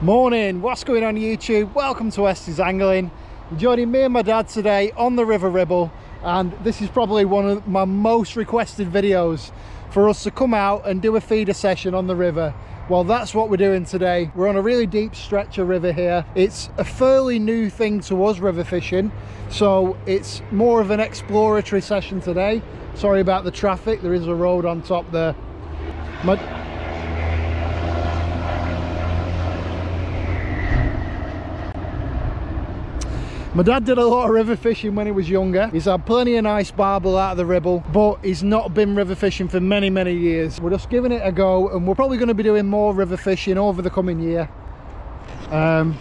Morning, what's going on YouTube? Welcome to WestysAngling. Joining me and my dad today on the River Ribble, and this is probably one of my most requested videos for us to come out and do a feeder session on the river. Well, that's what we're doing today. We're on a really deep stretch of river here. It's a fairly new thing to us, river fishing, so it's more of an exploratory session today. Sorry about the traffic, there is a road on top there. My dad did a lot of river fishing when he was younger. He's had plenty of nice barbel out of the Ribble, but he's not been river fishing for many years. We're just giving it a go, and we're probably going to be doing more river fishing over the coming year. Just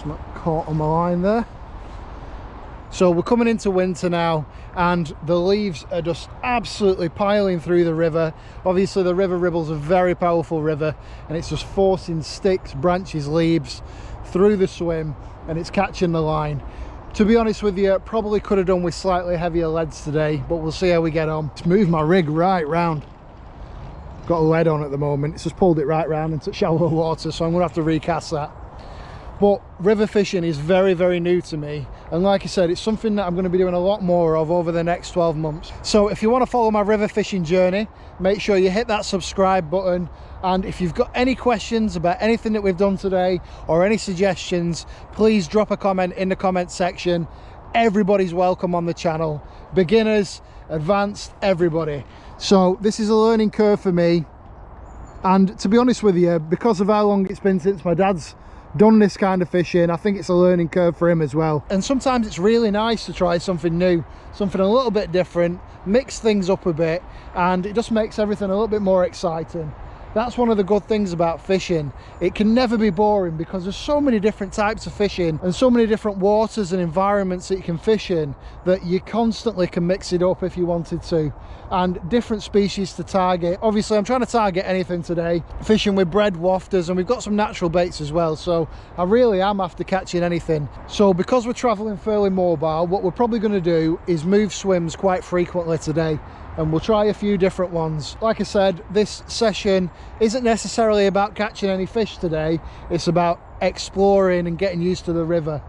not caught on my line there. So we're coming into winter now, and the leaves are just absolutely piling through the river. Obviously the River Ribble's a very powerful river, and it's just forcing sticks, branches, leaves through the swim, and it's catching the line. To be honest with you, probably could have done with slightly heavier leads today, but we'll see how we get on. Let's move my rig right round. Got a lead on at the moment. It's just pulled it right round into shallow water, so I'm gonna have to recast that. But river fishing is very new to me, and like I said, it's something that I'm going to be doing a lot more of over the next 12 months. So if you want to follow my river fishing journey, make sure you hit that subscribe button, and if you've got any questions about anything that we've done today or any suggestions, please drop a comment in the comment section. Everybody's welcome on the channel, beginners, advanced, everybody. So this is a learning curve for me, and to be honest with you, because of how long it's been since my dad's done this kind of fishing, I think it's a learning curve for him as well. And sometimes it's really nice to try something new, something a little bit different, mix things up a bit, and it just makes everything a little bit more exciting. That's one of the good things about fishing. It can never be boring because there's so many different types of fishing and so many different waters and environments that you can fish in that you constantly can mix it up if you wanted to, and different species to target. Obviously I'm trying to target anything today, fishing with bred wafters, and we've got some natural baits as well, so I really am after catching anything. So because we're traveling fairly mobile, what we're probably going to do is move swims quite frequently today, and we'll try a few different ones. Like I said, this session isn't necessarily about catching any fish today, it's about exploring and getting used to the river,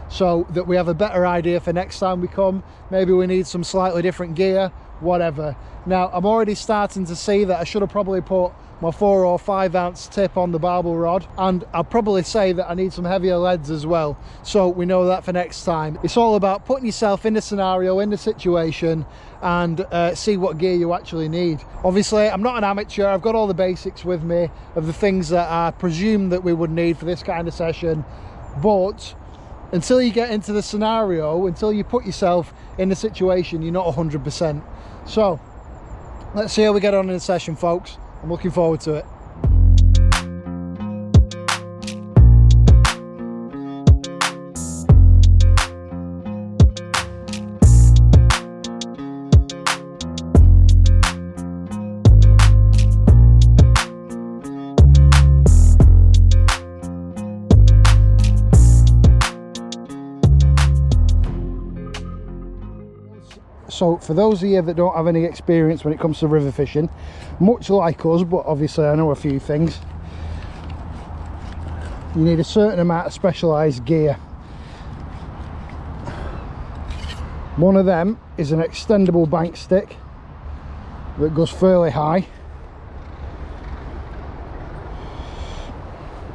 so that we have a better idea for next time we come. Maybe we need some slightly different gear, whatever. Now I'm already starting to see that I should have probably put my 4 or 5 ounce tip on the barbel rod, and I'll probably say that I need some heavier leads as well, so we know that for next time. It's all about putting yourself in the scenario, in the situation, and see what gear you actually need. Obviously I'm not an amateur, I've got all the basics with me of the things that I presume that we would need for this kind of session, but until you get into the scenario, until you put yourself in the situation, you're not 100%. So let's see how we get on in the session, folks. I'm looking forward to it. So for those of you that don't have any experience when it comes to river fishing, much like us, but obviously I know a few things, you need a certain amount of specialised gear. One of them is an extendable bank stick that goes fairly high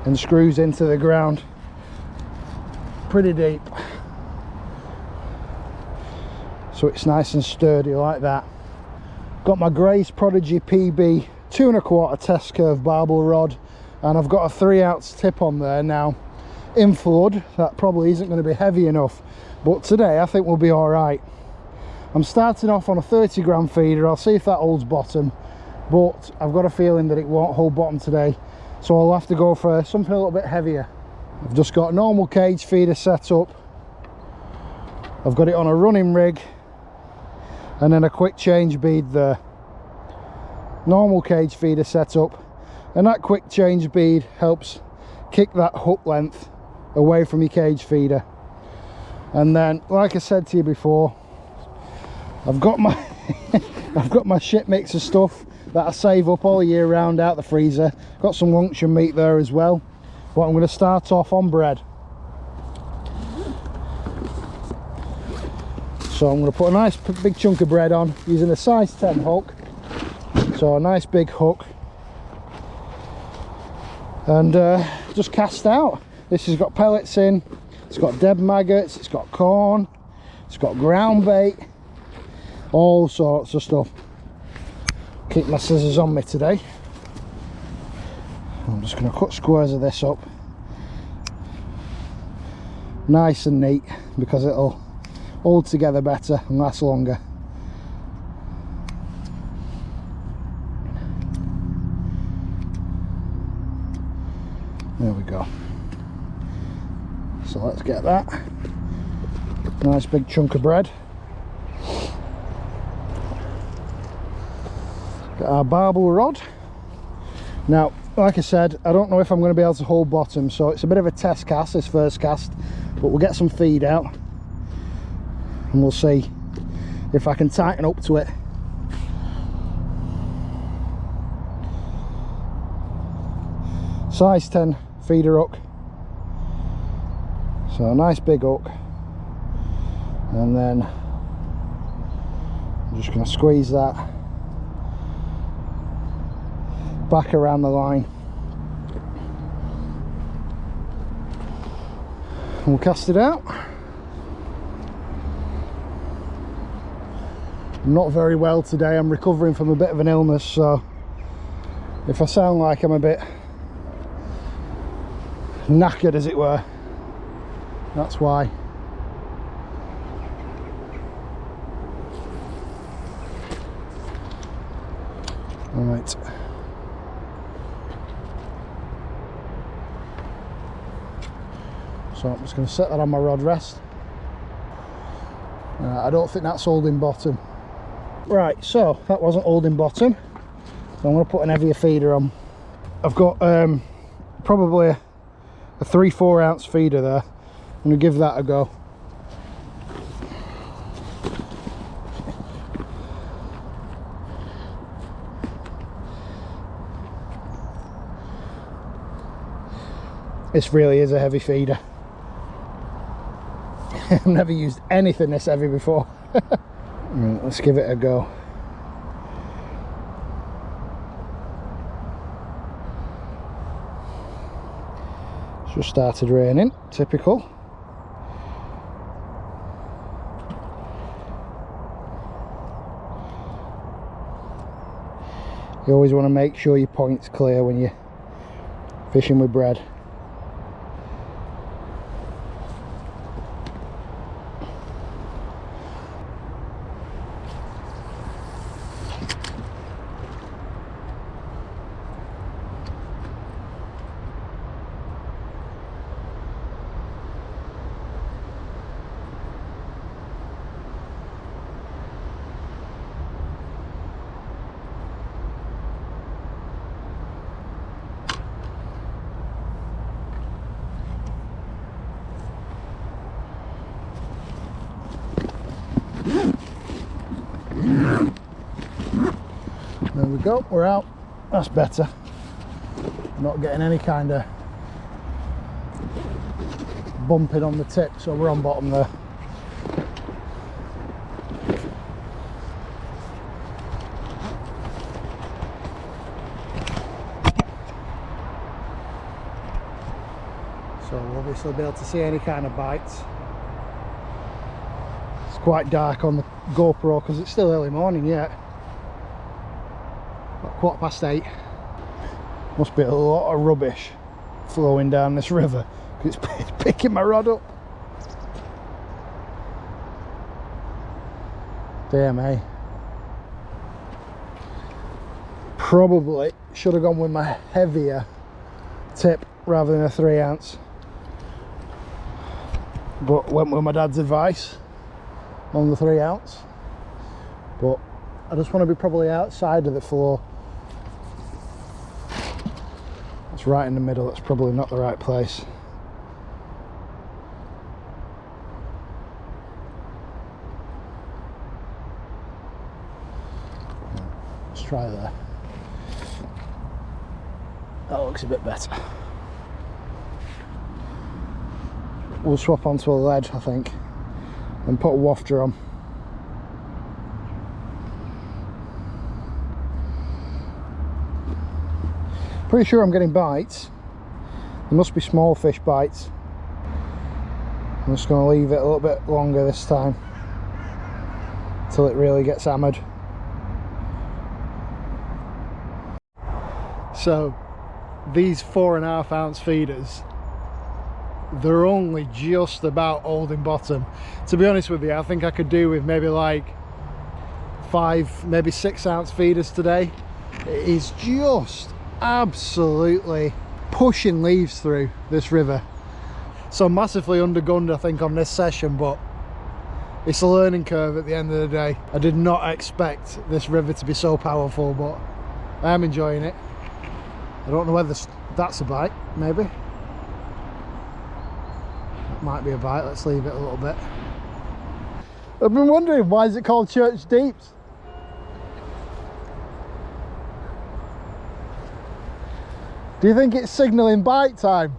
and screws into the ground pretty deep, so it's nice and sturdy like that. Got my Grace Prodigy PB 2 1/4 test curve barbel rod, and I've got a 3 ounce tip on there. Now in flood that probably isn't going to be heavy enough, but today I think we'll be all right. I'm starting off on a 30 gram feeder. I'll see if that holds bottom, but I've got a feeling that it won't hold bottom today, so I'll have to go for something a little bit heavier. I've just got a normal cage feeder set up. I've got it on a running rig, and then a quick change bead there. Normal cage feeder setup, and that quick change bead helps kick that hook length away from your cage feeder. And then, like I said to you before, I've got my I've got my shit mix of stuff that I save up all year round out the freezer. Got some luncheon meat there as well. But I'm going to start off on bread. So I'm going to put a nice big chunk of bread on using a size 10 hook. So a nice big hook. And just cast out. This has got pellets in, it's got dead maggots, it's got corn, it's got ground bait, all sorts of stuff. Keep my scissors on me today. I'm just going to cut squares of this up nice and neat because it'll hold together better and last longer. There we go. So let's get that nice big chunk of bread. Got our barbel rod. Now, like I said, I don't know if I'm going to be able to hold bottom, so it's a bit of a test cast, this first cast, but we'll get some feed out and we'll see if I can tighten up to it. Size 10 feeder hook, so a nice big hook, and then I'm just going to squeeze that back around the line and we'll cast it out. I'm not very well today, I'm recovering from a bit of an illness, so if I sound like I'm a bit knackered, as it were, that's why. All right. So I'm just going to set that on my rod rest. I don't think that's holding bottom. Right, so that wasn't holding bottom. So I'm going to put an heavier feeder on. I've got probably a 3-4 ounce feeder there. I'm going to give that a go. This really is a heavy feeder. I've never used anything this heavy before. Right, let's give it a go. It's just started raining, typical. You always want to make sure your point's clear when you're fishing with bread. There we go, we're out. That's better. Not getting any kind of bumping on the tip, so we're on bottom there. So we'll obviously be able to see any kind of bites. It's quite dark on the GoPro because it's still early morning yet. About 8:15. Must be a lot of rubbish flowing down this river because it's picking my rod up. Damn, eh? Probably should have gone with my heavier tip rather than a 3 ounce, but went with my dad's advice on the 3 ounce. But I just want to be probably outside of the flow. It's right in the middle, that's probably not the right place. Let's try there. That looks a bit better. we'll swap onto a lead, I think, and put a wafter on. Pretty sure I'm getting bites. There must be small fish bites. I'm just going to leave it a little bit longer this time until it really gets hammered. So these 4.5 ounce feeders, they're only just about holding bottom. To be honest with you, I think I could do with maybe like 5, maybe 6 ounce feeders today. It is just absolutely pushing leaves through this river. So massively undergunned, I think, on this session, but it's a learning curve at the end of the day. I did not expect this river to be so powerful, but I am enjoying it. I don't know whether that's a bite, maybe. That might be a bite, let's leave it a little bit. I've been wondering, why is it called Church Deeps? Do you think it's signalling bite time?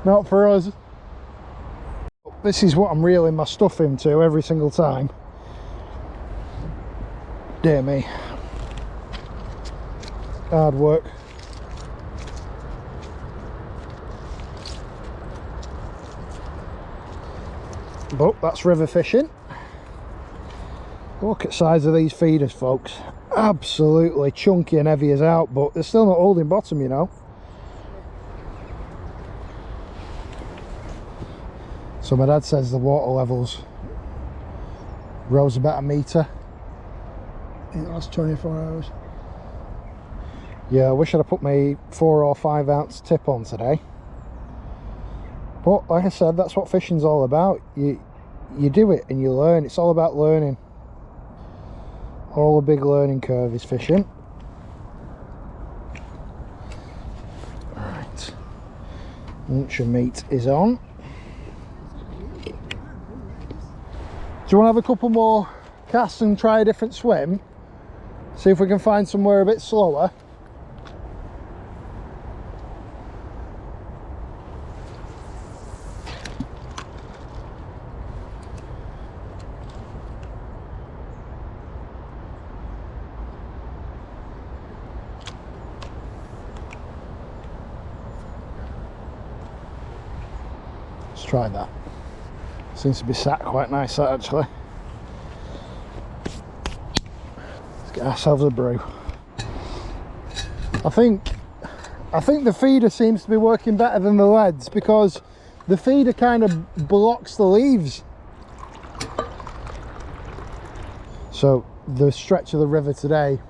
Not for us. This is what I'm reeling my stuff into every single time. Dear me. Hard work. But that's river fishing. Look at the size of these feeders, folks. Absolutely chunky and heavy as out, but they're still not holding bottom, you know. So my dad says the water levels rose about 1 metre in the last 24 hours. Yeah, I wish I'd have put my 4 or 5 ounce tip on today. But like I said, that's what fishing's all about. You do it and you learn. It's all about learning. All a big learning curve is fishing. Right, lunch and meat is on. Do you want to have a couple more casts and try a different swim? See if we can find somewhere a bit slower. Let's try that. Seems to be sat quite nice, that actually. Let's get ourselves a brew. I think the feeder seems to be working better than the leads, because the feeder kind of blocks the leaves. So the stretch of the river today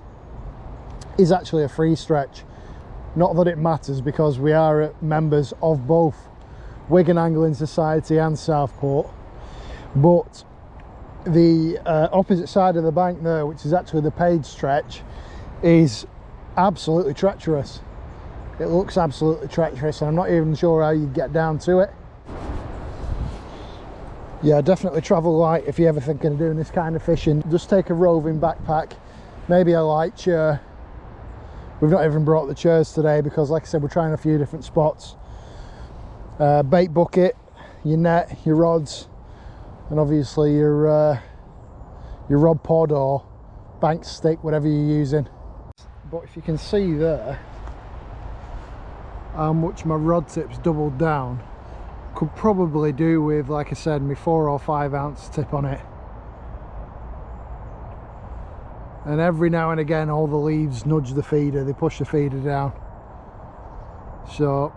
is actually a free stretch. Not that it matters, because we are members of both Wigan Angling Society and Southport, but the opposite side of the bank there, which is actually the paid stretch, is absolutely treacherous. It looks absolutely treacherous, and I'm not even sure how you get down to it. Yeah, definitely travel light if you're ever thinking of doing this kind of fishing. Just take a roving backpack, maybe a light chair. We've not even brought the chairs today because, like I said, we're trying a few different spots. Bait bucket, your net, your rods, and obviously your rod pod or bank stick, whatever you're using. But if you can see there how much my rod tip's doubled down, could probably do with, like I said, my 4 or 5 ounce tip on it. And every now and again all the leaves nudge the feeder, they push the feeder down. So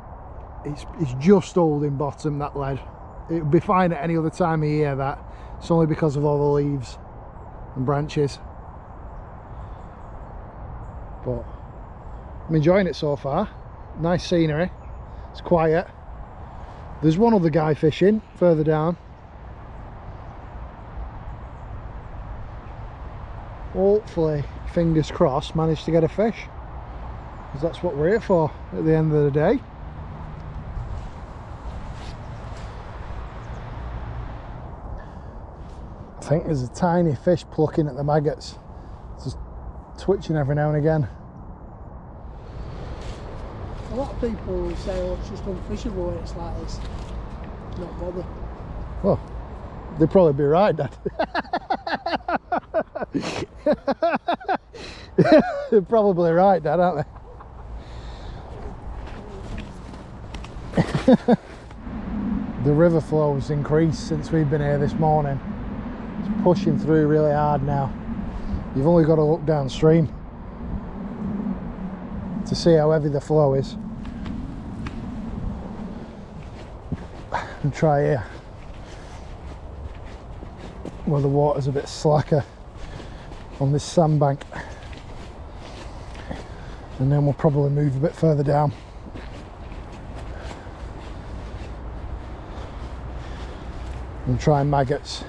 it's just holding bottom, that lead. It would be fine at any other time of year, that. It's only because of all the leaves and branches. But I'm enjoying it so far. Nice scenery. It's quiet. There's one other guy fishing further down. Hopefully, fingers crossed, manage to get a fish, because that's what we're here for at the end of the day. I think there's a tiny fish plucking at the maggots, just twitching every now and again. A lot of people say, oh, it's just unfishable when it's like this. Not bother. Well, they'd probably be right, Dad. They're probably right, Dad, aren't they? The river flow's increased since we've been here this morning. It's pushing through really hard now. You've only got to look downstream to see how heavy the flow is. And try here, where the water's a bit slacker on this sandbank, and then we'll probably move a bit further down. And try maggots.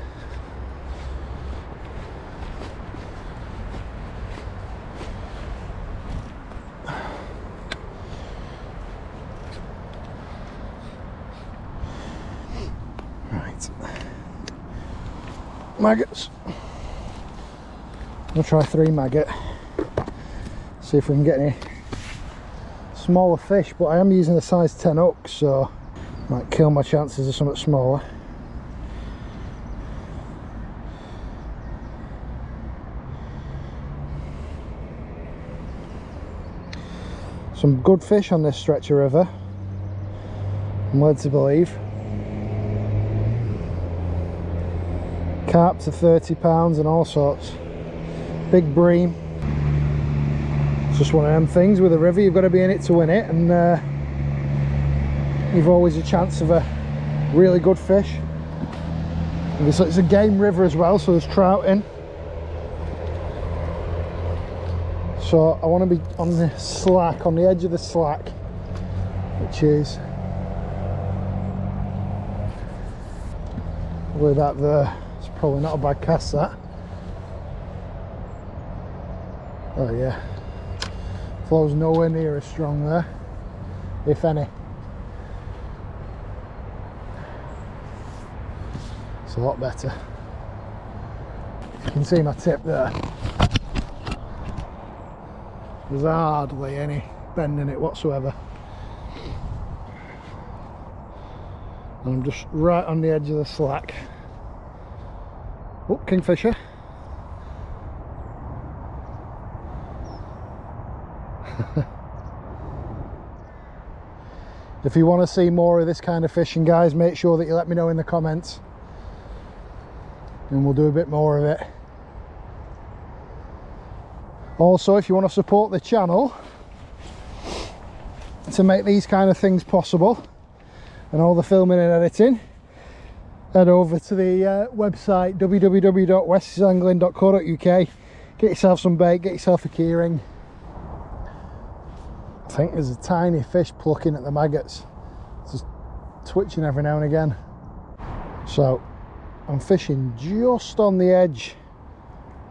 Right, maggots. We'll try 3 maggot. See if we can get any smaller fish, but I am using a size 10 hook, so might kill my chances of something smaller. Some good fish on this stretch of river, I'm led to believe. Carp to 30 pounds and all sorts. Big bream. It's just one of them things with a river, you've got to be in it to win it, and you've always a chance of a really good fish. And it's a game river as well, so there's trout in. So I want to be on the slack, on the edge of the slack, which is way back there. It's probably not a bad cast, that. Oh yeah, flow's nowhere near as strong there, if any. It's a lot better. You can see my tip there. There's hardly any bend in it whatsoever. And I'm just right on the edge of the slack. Oh, kingfisher. If you want to see more of this kind of fishing, guys, make sure that you let me know in the comments, and we'll do a bit more of it. Also, if you want to support the channel to make these kind of things possible and all the filming and editing, head over to the website www.westysangling.co.uk. Get yourself some bait, get yourself a keyring. I think there's a tiny fish plucking at the maggots, just twitching every now and again. So I'm fishing just on the edge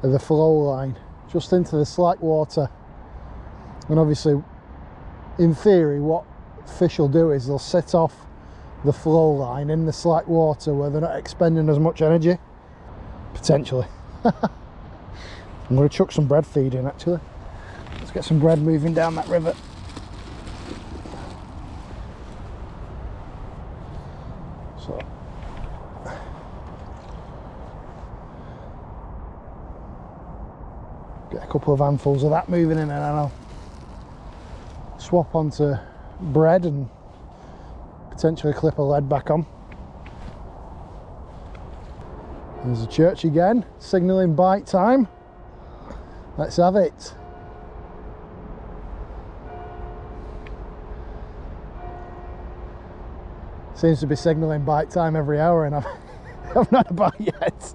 of the flow line, just into the slack water, and obviously in theory what fish will do is they'll sit off the flow line in the slack water where they're not expending as much energy, potentially. I'm going to chuck some bread feed in actually. Let's get some bread moving down that river. So get a couple of handfuls of that moving in, and then I'll swap onto bread and potentially clip a lead back on. There's a church again, signalling bite time. Let's have it. Seems to be signalling bite time every hour, and I've not a bite yet.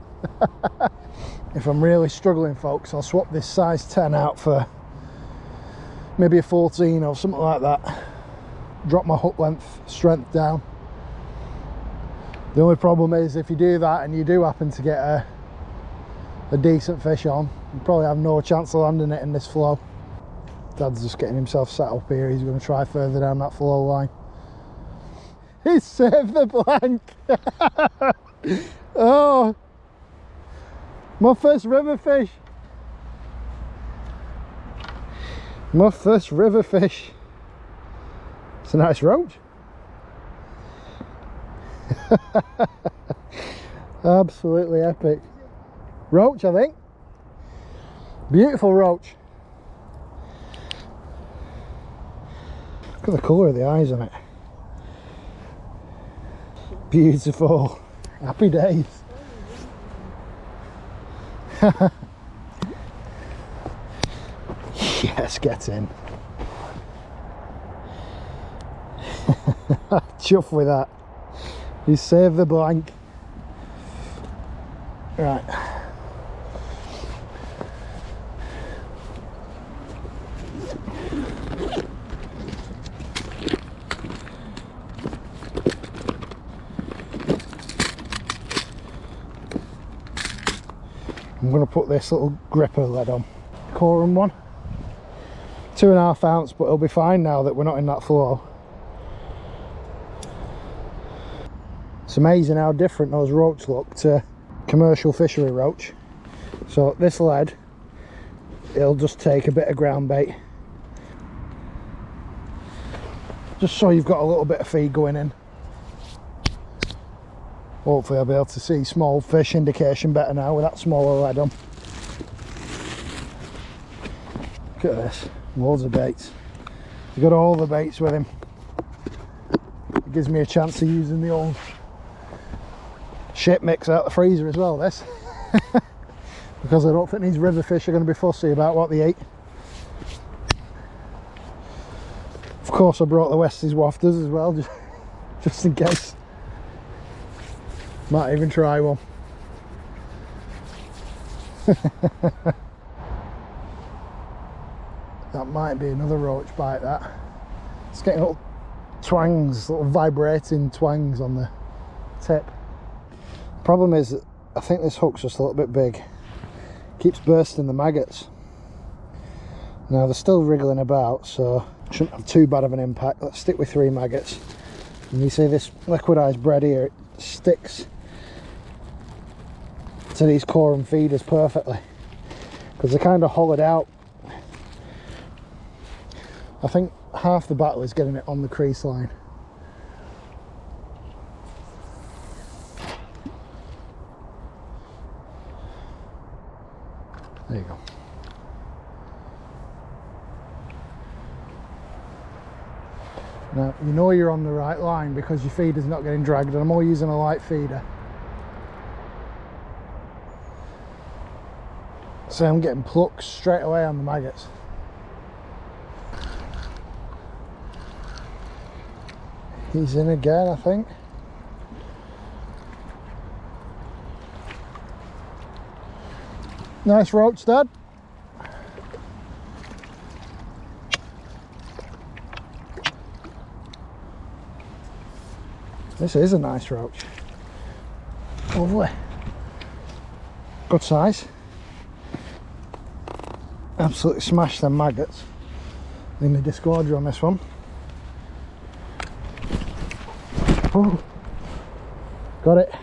If I'm really struggling, folks, I'll swap this size 10 out for maybe a 14 or something like that. Drop my hook length strength down. The only problem is if you do that and you do happen to get a decent fish on, you probably have no chance of landing it in this flow. Dad's just getting himself set up here. He's going to try further down that flow line. He's saved the blank. Oh, my first river fish. My first river fish. It's a nice roach. Absolutely epic. Roach, I think. Beautiful roach. Look at the colour of the eyes on it. Beautiful. Happy days. Yes, get in. Chuff with that. You saved the blank. Right. I'm going to put this little gripper lead on. Corum one. 2.5 ounce, but it'll be fine now that we're not in that flow. It's amazing how different those roach look to commercial fishery roach. So this lead, it'll just take a bit of ground bait. Just so you've got a little bit of feed going in. Hopefully I'll be able to see small fish indication better now with that smaller lead on. Look at this, loads of baits. He's got all the baits with him. It gives me a chance of using the old shit mix out the freezer as well, this. Because I don't think these river fish are going to be fussy about what they eat. Of course I brought the Westies Wafters as well, just in case. Might even try one. That might be another roach bite, that. It's getting little twangs, little vibrating twangs on the tip. Problem is that I think this hook's just a little bit big. Keeps bursting the maggots. Now they're still wriggling about, so shouldn't have too bad of an impact. Let's stick with 3 maggots. And you see this liquidized bread here, it sticks to these corum feeders perfectly because they're kind of hollowed out. I think half the battle is getting it on the crease line. There you go. Now you know you're on the right line because your feeder's not getting dragged, and I'm all using a light feeder. So I'm getting plucked straight away on the maggots. He's in again, I think. Nice roach, Dad. This is a nice roach. Lovely. Good size. Absolutely smashed them maggots in the disgorger on this one. Oh, got it.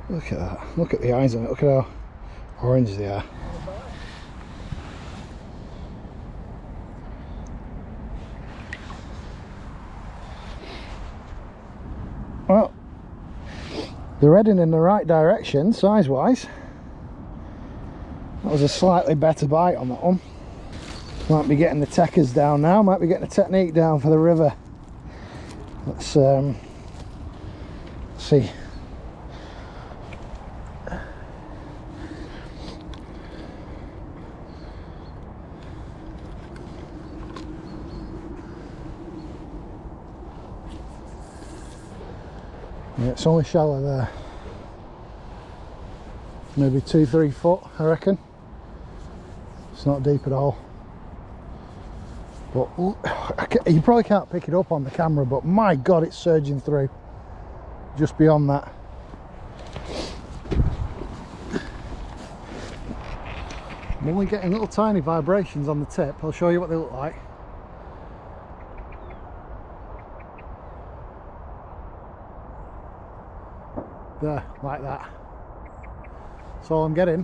Look at that. Look at the eyes on it. Look at how orange they are. Well, they're heading in the right direction size wise. That was a slightly better bite on that one. Might be getting the techers down now, might be getting the technique down for the river. Let's see. Yeah, it's only shallow there. Maybe 2-3 foot, I reckon. It's not deep at all. But you probably can't pick it up on the camera, but my God, it's surging through. Just beyond that. I'm only getting little tiny vibrations on the tip. I'll show you what they look like. There, like that. That's all I'm getting.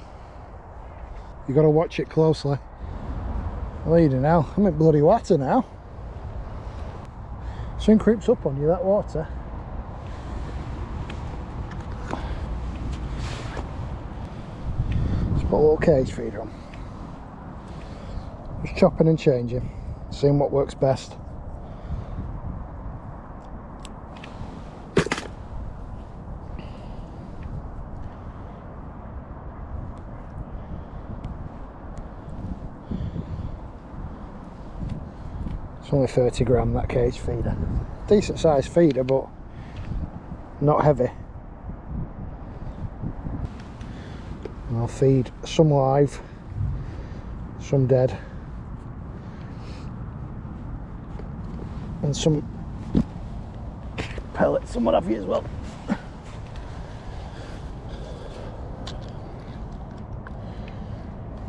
You got to watch it closely. Leading now. I'm in bloody water now. Soon creeps up on you, that water. Let's put a little cage feeder on. Just chopping and changing, seeing what works best. It's only 30 gram, that cage feeder. Decent sized feeder, but not heavy. And I'll feed some live, some dead, and some pellets and what have you as well.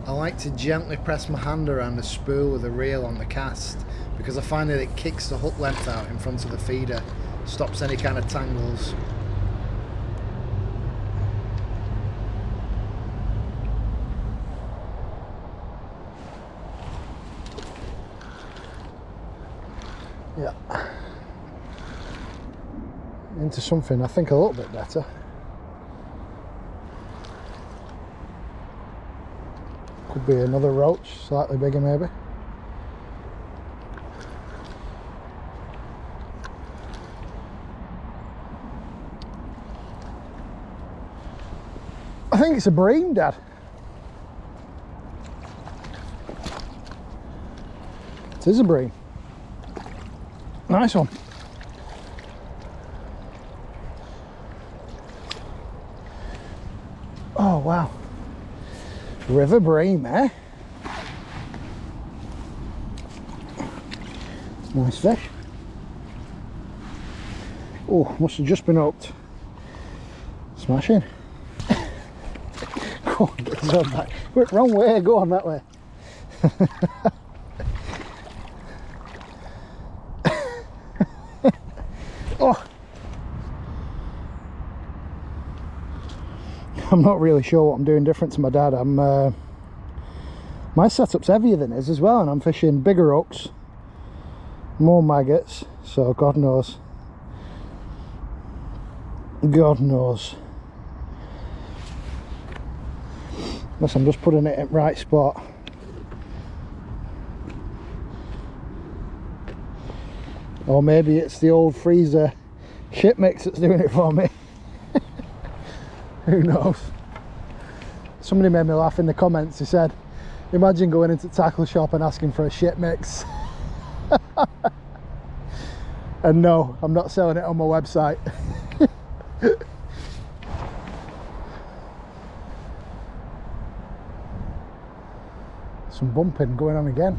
I like to gently press my hand around the spool with a reel on the cast, because I find that it kicks the hook length out in front of the feeder, stops any kind of tangles. Yeah. Into something I think a little bit better. Could be another roach, slightly bigger maybe. I think it's a bream, Dad. It is a bream. Nice one. Oh wow. River bream, eh? Nice fish. Oh, must have just been hooked. Smashing. Go on, get his own back. Went wrong way, go on that way. Oh. I'm not really sure what I'm doing different to my dad. My setup's heavier than his as well, and I'm fishing bigger hooks, more maggots, so God knows. God knows. Unless I'm just putting it in the right spot. Or maybe it's the old freezer shit mix that's doing it for me. Who knows? Somebody made me laugh in the comments. He said, imagine going into the tackle shop and asking for a shit mix. And no, I'm not selling it on my website. Some bumping going on again.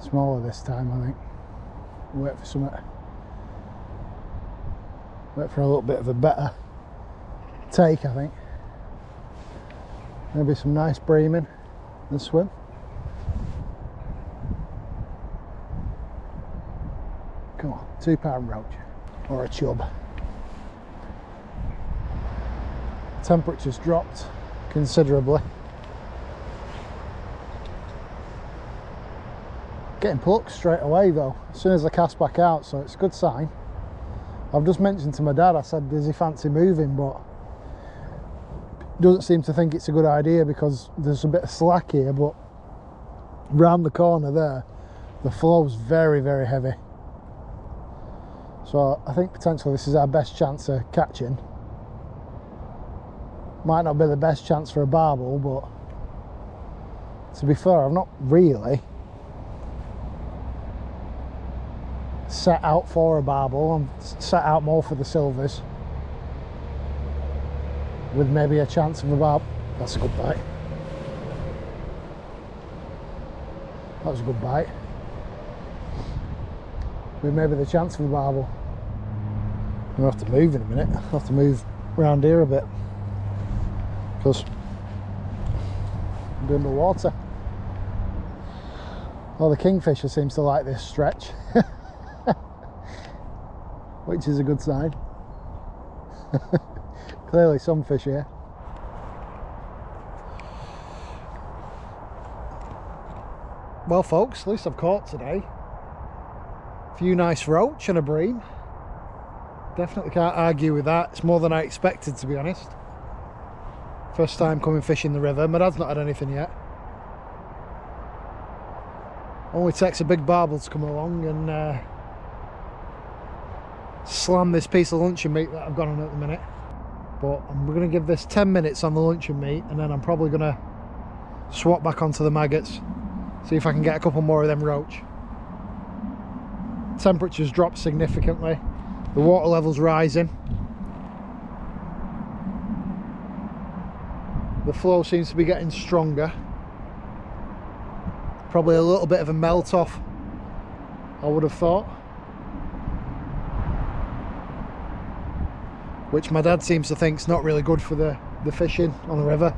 Smaller this time, I think. Wait for something. Wait for a little bit of a better take, I think. Maybe some nice breaming and swim. Come on, £2 roach or a chub. Temperature's dropped considerably. Getting plucked straight away though, as soon as I cast back out, so it's a good sign. I've just mentioned to my dad, I said, does he fancy moving? But he doesn't seem to think it's a good idea because there's a bit of slack here, but round the corner there, the flow's very, very heavy. So I think potentially this is our best chance of catching. Might not be the best chance for a barbel, but to be fair, I've not really set out for a barbel. I'm set out more for the silvers, with maybe a chance of a barbel. That's a good bite. That was a good bite. With maybe the chance of a barbel. I'm gonna have to move in a minute. I'll have to move around here a bit because I'm doing the water. Well, the kingfisher seems to like this stretch. Which is a good sign. Clearly some fish here. Well folks, at least I've caught today. A few nice roach and a bream. Definitely can't argue with that. It's more than I expected, to be honest. First time coming fishing the river. My dad's not had anything yet. Only takes a big barbel to come along and slam this piece of luncheon meat that I've got on at the minute. But I'm going to give this 10 minutes on the luncheon meat, and then I'm probably going to swap back onto the maggots, see if I can get a couple more of them roach. Temperatures dropped significantly, the water level's rising, the flow seems to be getting stronger. Probably a little bit of a melt off, I would have thought, which my dad seems to think is not really good for the fishing on the river.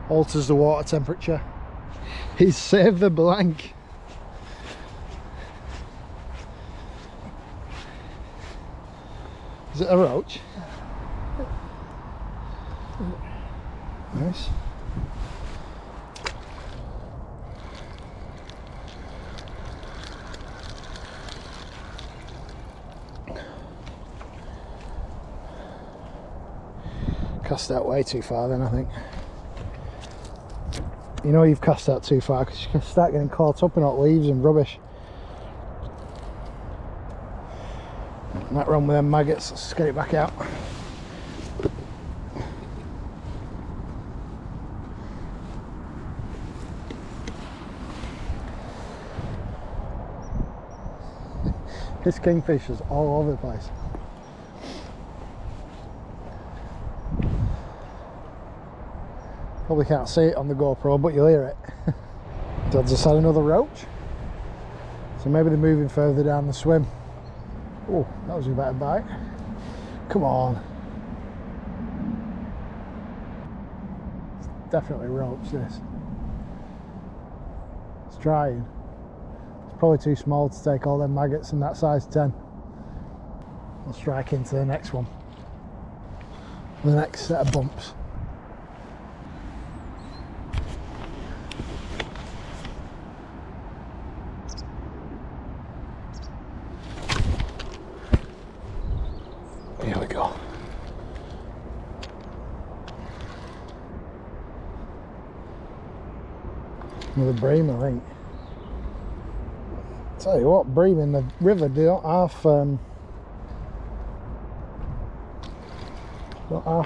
Alters the water temperature. He's saved the blank. Is it a roach? Nice. Cast out way too far then, I think. You know you've cast out too far because you can start getting caught up in all leaves and rubbish. And that run with them maggots, let's get it back out. This kingfish is all over the place. Probably can't see it on the GoPro, but you'll hear it. Dad's just had another roach. So maybe they're moving further down the swim. Oh, that was a better bite. Come on. It's definitely roach, this. It's trying. It's probably too small to take all them maggots in that size 10. I'll strike into the next one. The next set of bumps. Here we go. Another bream, I think. Tell you what, bream in the river don't half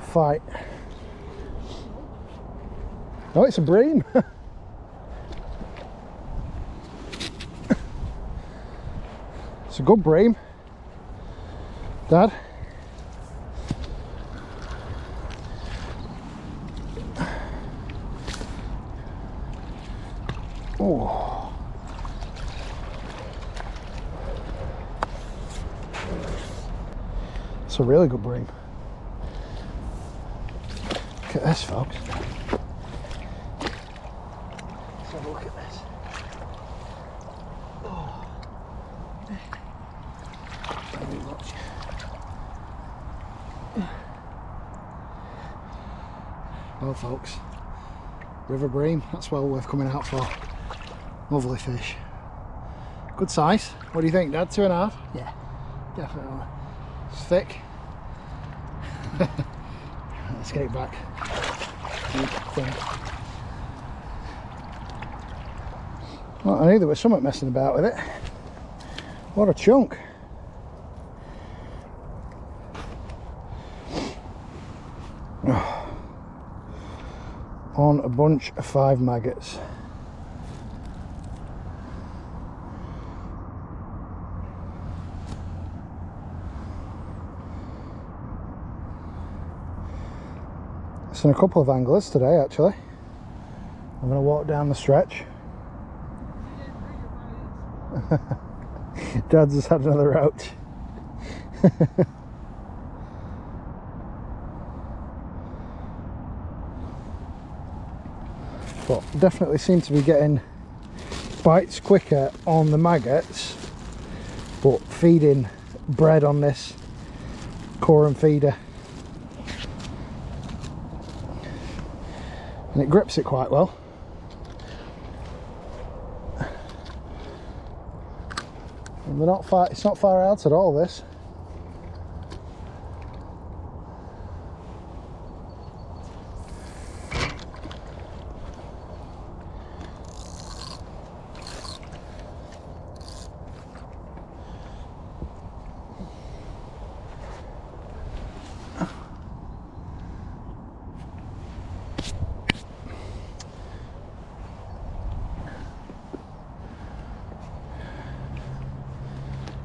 fight. Oh, it's a bream. It's a good bream, Dad. Oh, it's a really good bream. Look at this, folks. Let's have a look at this. Oh. Well, folks, river bream, that's well worth coming out for. Lovely fish. Good size. What do you think, Dad? 2.5? Yeah, definitely. It's thick. Let's get it back. Well, I knew there was something messing about with it. What a chunk. On a bunch of 5 maggots. Seen a couple of anglers today, actually. I'm going to walk down the stretch. Dad's just had another roach. But definitely seem to be getting bites quicker on the maggots, but feeding bread on this core and feeder, and it grips it quite well. And they're not far, it's not far out at all, this.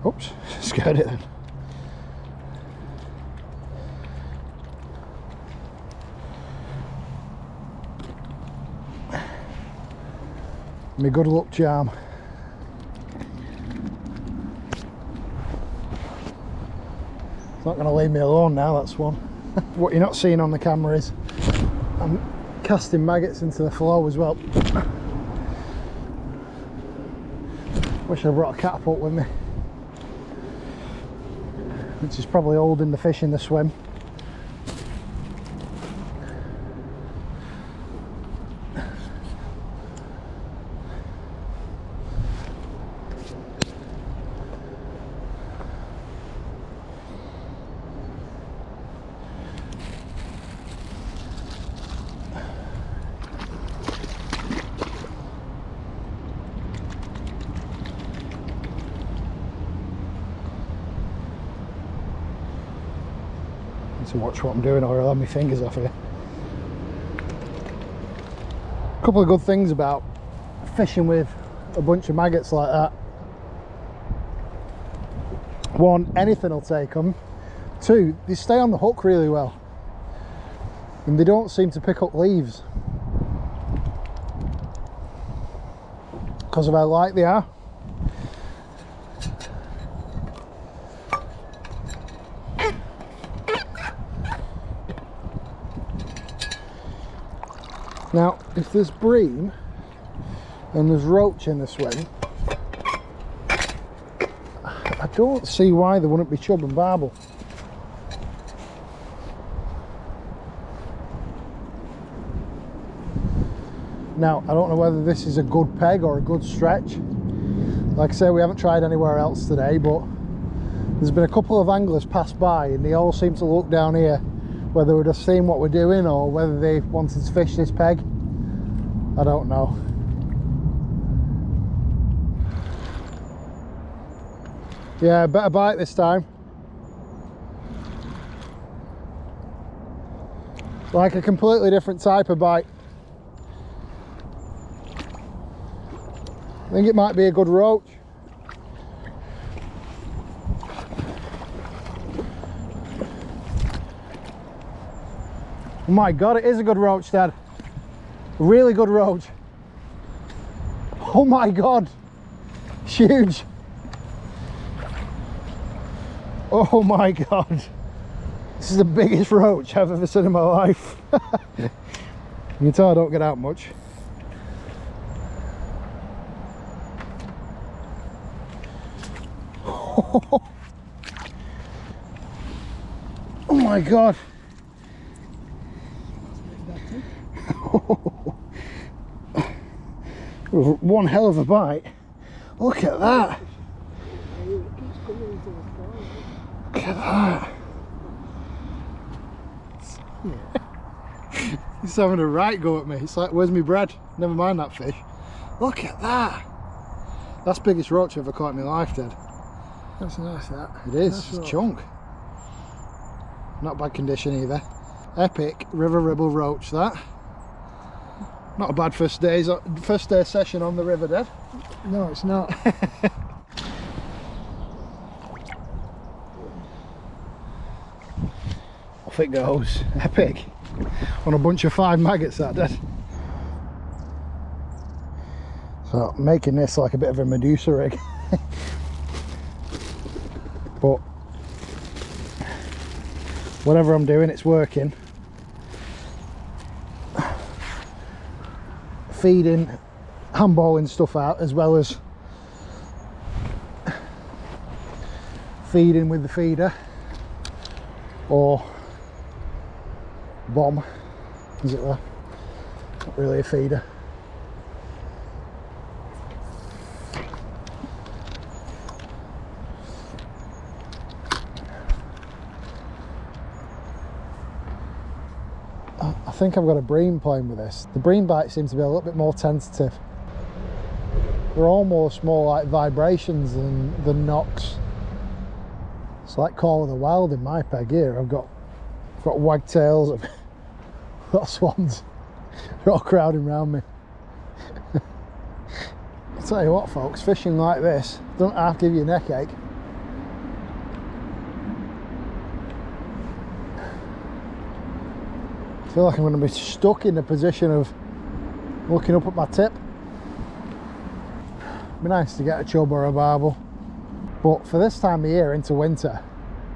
Oops, scared it then. My good luck charm. It's not going to leave me alone now, that's one. What you're not seeing on the camera is I'm casting maggots into the flow as well. Wish I brought a catapult with me, which is probably holding the fish in the swim. To watch what I'm doing, or I'll have my fingers off here. A couple of good things about fishing with a bunch of maggots like that. One, anything will take them. Two, they stay on the hook really well, and they don't seem to pick up leaves because of how light they are. Now, if there's bream and there's roach in the swim, I don't see why there wouldn't be chub and barbel. Now, I don't know whether this is a good peg or a good stretch. Like I say, we haven't tried anywhere else today, but there's been a couple of anglers pass by and they all seem to look down here, whether we're just seeing what we're doing or whether they wanted to fish this peg. I don't know. Yeah, better bite this time. Like a completely different type of bite. I think it might be a good roach. Oh my God, it is a good roach, Dad. A really good roach. Oh my God, it's huge. Oh my God, this is the biggest roach I've ever seen in my life. You can tell I don't get out much. Oh my God. One hell of a bite. Look at that. Look at that. He's having a right go at me. It's like, where's my bread? Never mind that fish. Look at that. That's the biggest roach I've ever caught in my life, Dad. That's nice, that. It is. Nice It's roach. chunk. Not bad condition either. Epic river ribble roach, that. Not a bad first day session on the river, Dad. No, it's not. Off it goes. Epic. On a bunch of 5 maggots, that, Dad. So making this like a bit of a Medusa rig. But whatever I'm doing, it's working. Feeding, handballing stuff out, as well as feeding with the feeder. or bomb, as it were. Not really a feeder. I think I've got a bream playing with this. The bream bite seems to be a little bit more tentative. They're almost more like vibrations than knocks. It's like Call of the Wild in my peg here. I've got wagtails, I've got swans. They're all crowding around me. I'll tell you what, folks, fishing like this doesn't have to give you a neck ache. I feel like I'm going to be stuck in the position of looking up at my tip. It'd be nice to get a chub or a barbel, but for this time of year into winter,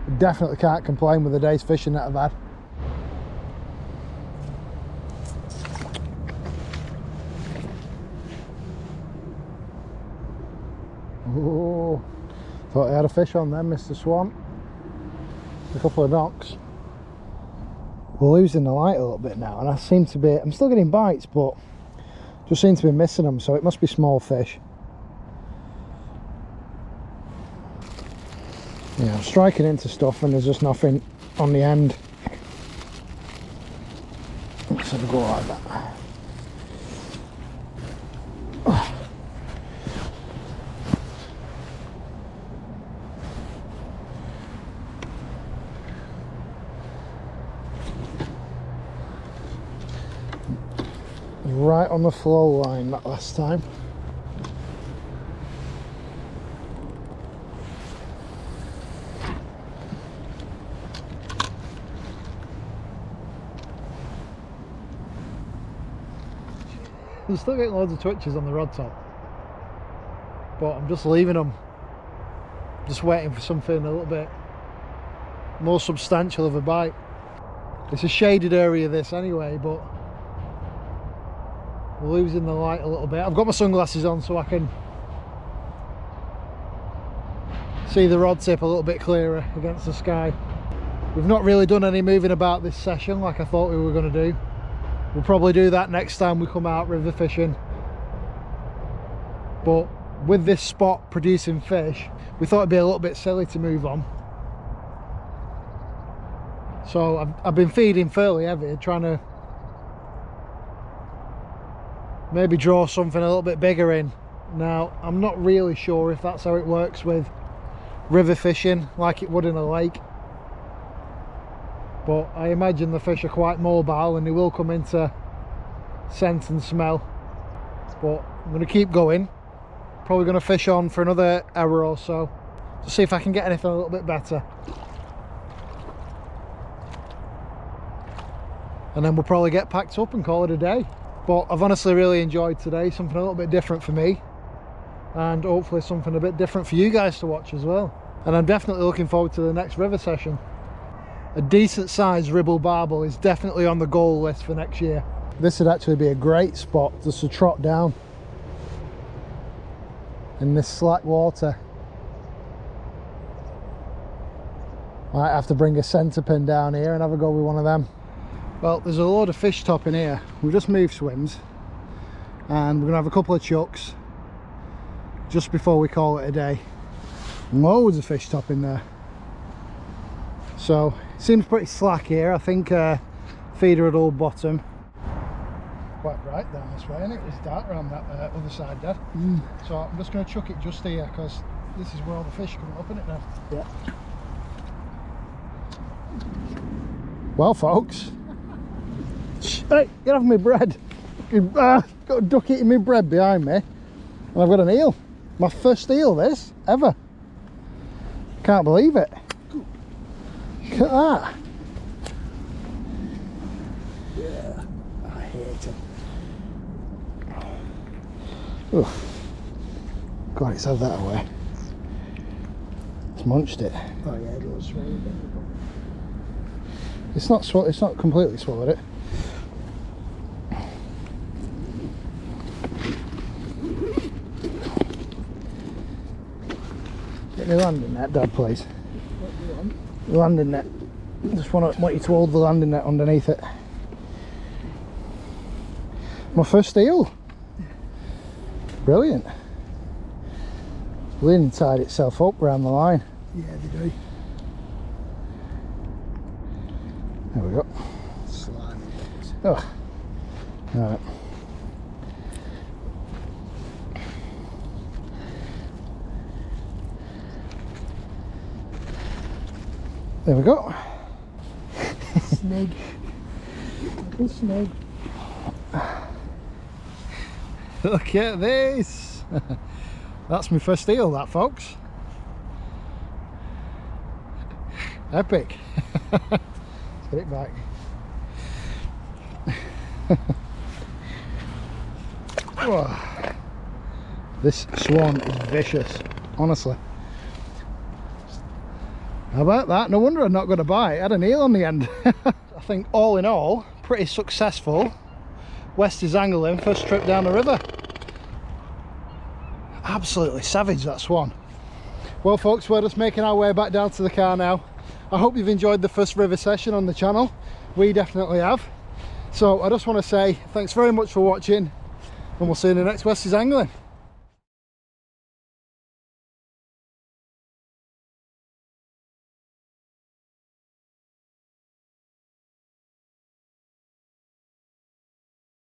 I definitely can't complain with the day's fishing that I've had. Oh, thought I had a fish on there, Mr. Swan. A couple of knocks. We're losing the light a little bit now, and I'm still getting bites, but just seem to be missing them, so it must be small fish. Yeah, I'm striking into stuff and there's just nothing on the end. Let's have a go like that. Right on the flow line that last time. I'm still getting loads of twitches on the rod top, but I'm just leaving them, just waiting for something a little bit more substantial of a bite. It's a shaded area this anyway, but we're losing the light a little bit. I've got my sunglasses on so I can see the rod tip a little bit clearer against the sky. We've not really done any moving about this session like I thought we were going to do. We'll probably do that next time we come out river fishing. But with this spot producing fish, we thought it'd be a little bit silly to move on. So I've been feeding fairly heavy, trying to maybe draw something a little bit bigger in. Now, I'm not really sure if that's how it works with river fishing like it would in a lake, but I imagine the fish are quite mobile and they will come into scent and smell. But I'm going to keep going, probably going to fish on for another hour or so to see if I can get anything a little bit better, and then we'll probably get packed up and call it a day. But I've honestly really enjoyed today, something a little bit different for me, and hopefully something a bit different for you guys to watch as well. And I'm definitely looking forward to the next river session. A decent sized Ribble barbel is definitely on the goal list for next year. This would actually be a great spot just to trot down in this slack water. Might have to bring a centre pin down here and have a go with one of them. Well, there's a load of fish top in here. We've just moved swims and we're gonna have a couple of chucks just before we call it a day. Loads of fish top in there. So it seems pretty slack here. I think feeder at all bottom. Quite bright down this way, and it was dark around that other side there. So I'm just going to chuck it just here because this is where all the fish are coming up in it now. Yeah. Well, folks. Hey, get off my bread. Got a duck eating my bread behind me, and I've got an eel. My first eel this ever. Can't believe it. Look at that. Yeah, I hate it. Oh, God, it's had that away. It's munched it. Oh yeah, it was swallowed it. It's not completely swallowed it. Get me landing net, Dad, please. What do you want? Landing net. Just want you to hold the landing net underneath it. My first eel. Brilliant. Lynn tied itself up around the line. Yeah, they do. There we go. Slimy. Oh. Alright. There we go. Snake. Little snake. Look at this. That's my first eel, that, folks. Epic. Let's get it back. Oh. This swan is vicious, honestly. How about that? No wonder I'm not going to bite. I had an eel on the end. I think all in all, pretty successful WestysAngling first trip down the river. Absolutely savage, that swan. Well folks, we're just making our way back down to the car now. I hope you've enjoyed the first river session on the channel. We definitely have. So I just want to say thanks very much for watching, and we'll see you in the next WestysAngling.